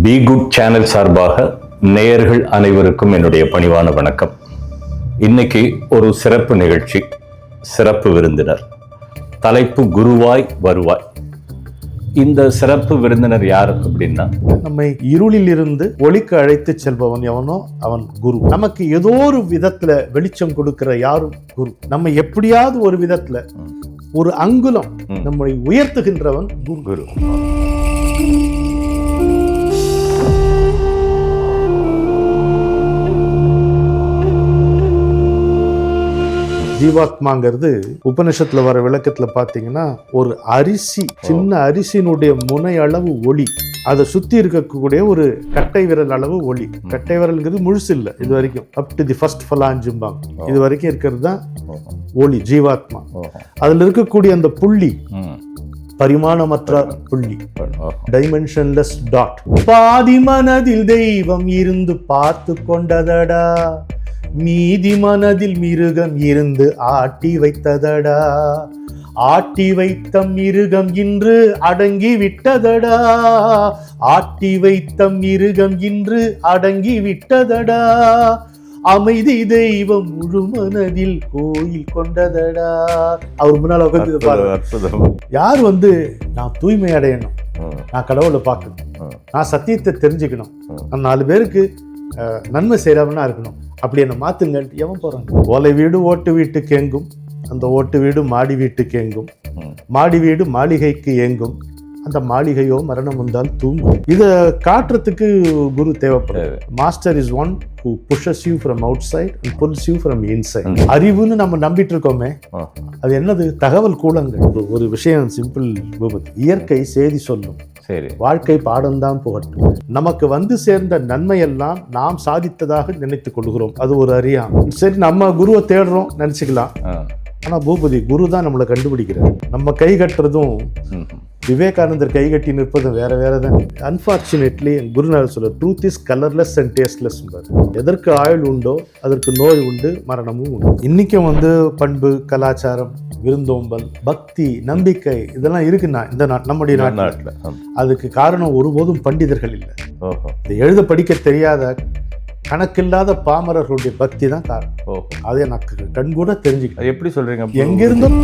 Be good channel சார்பாக நேயர்கள் அனைவருக்கும் என்னுடைய பணிவான வணக்கம். இன்னைக்கு ஒரு சிறப்பு நிகழ்ச்சி, சிறப்பு விருந்தினர், தலைப்பு குருவாய் வருவாய். இந்த சிறப்பு விருந்தினர் யார் அப்படின்னா, நம்மை இருளில் இருந்து ஒளிக்கு அழைத்து செல்பவன் எவனோ அவன் குரு. நமக்கு ஏதோ ஒரு விதத்துல வெளிச்சம் கொடுக்கிற யாரும் குரு. நம்ம எப்படியாவது ஒரு விதத்துல ஒரு அங்குலம் நம்மை உயர்த்துகின்றவன் குரு. ஜீவாத்மாங்கிறது உபனிஷத்துல வர விளக்கத்துல பாத்தீங்கன்னா ஒரு அரிசி, சின்ன அரிசியினுடைய முனை அளவு ஒளி, அதை சுத்தி இருக்கக்கூடிய ஒரு கட்டை விரல் அளவு ஒளி. கட்டை விரல்ங்கிறது முழுசு இல்லை, இது வரைக்கும் அப் டு தி ஃபர்ஸ்ட் ஃபலாஞ்சும்பாங்க, இது வரைக்கும் இருக்கிறது தான் ஒளி, ஜீவாத்மா. அதுல இருக்கக்கூடிய அந்த புள்ளி பரிமாணமற்ற புள்ளி, டைமென்ஷன்லெஸ் டாட். பாதி மனதில் தெய்வம் இருந்து பார்த்து கொண்டதடா, மீதி மனதில் மிருகம் இருந்து ஆட்டி வைத்ததடா, ஆட்டி வைத்த மிருகம் இன்று அடங்கி விட்டதடா, ஆட்டி வைத்த மிருகம் இன்று அடங்கி விட்டதடா, அமைதி தெய்வம் முழு மனதில் கோயில் கொண்டதடா. அவர் முன்னால உட்கார்ந்து பாருங்க. யார் நான் தூய்மை அடையணும், நான் கடவுளை பார்க்கணும், நான் சத்தியத்தை தெரிஞ்சுக்கணும், நான் 4 பேருக்கு நன்மை செய்யறவனா இருக்கணும், அப்படி என்ன மாத்துங்க எவன் போறாங்க? ஓலை வீடு ஓட்டு வீட்டுக்கு ஏங்கும், அந்த ஓட்டு வீடு மாடி வீட்டுக்கு ஏங்கும், மாடி வீடு மாளிகைக்கு ஏங்கும், அந்த மாளிகையோ மரணம் வந்தால் தூங்கும். இதை காட்டுறதுக்கு குரு தேவைப்படுது. Master is one who pushes you from outside and pulls you from inside. அறிவுன்னு நம்ம நம்பிட்டு இருக்கோமே, அது என்னது? தகவல் கூலங்கள். ஒரு விஷயம் சிம்பிள் பூபதி, இயற்கை செய்தி சொல்லும், சரி, வாழ்க்கை பாடம்தான் புகட்டும். நமக்கு சேர்ந்த நன்மையெல்லாம் நாம் சாதித்ததாக நினைத்துக் கொள்கிறோம், அது ஒரு அறியாமை. சரி, நம்ம குருவை தேடுறோம் நினைச்சுக்கலாம், ஆனா பூபதி குரு தான் நம்மளை கண்டுபிடிக்கிறார். நம்ம கை கட்டுறதும் விவேகானந்தர் கை கட்டி நிற்பதும் வேற வேற தான். அன்பார்ச்சுனேட்லி குருநாதர் சொல்ற truth is colourless and tasteless. எதற்கு ஆயுள் உண்டோ அதற்கு நோய் உண்டு, மரணமும் உண்டு. இன்னைக்கும் பண்பு, கலாச்சாரம், விருந்தோம்பல், பக்தி, நம்பிக்கை இதெல்லாம் இருக்குன்னா இந்த நம்முடைய நாட்டில், அதுக்கு காரணம் ஒருபோதும் பண்டிதர்கள் இல்லை. இதை எழுத படிக்க தெரியாத கணக்கில்லாத பாமரர்களுடைய பக்தி தான் காரணம். அதை எனக்கு கண் கூட தெரிஞ்சுக்கிட்டேன். எப்படி சொல்றீங்க? எங்கிருந்தும்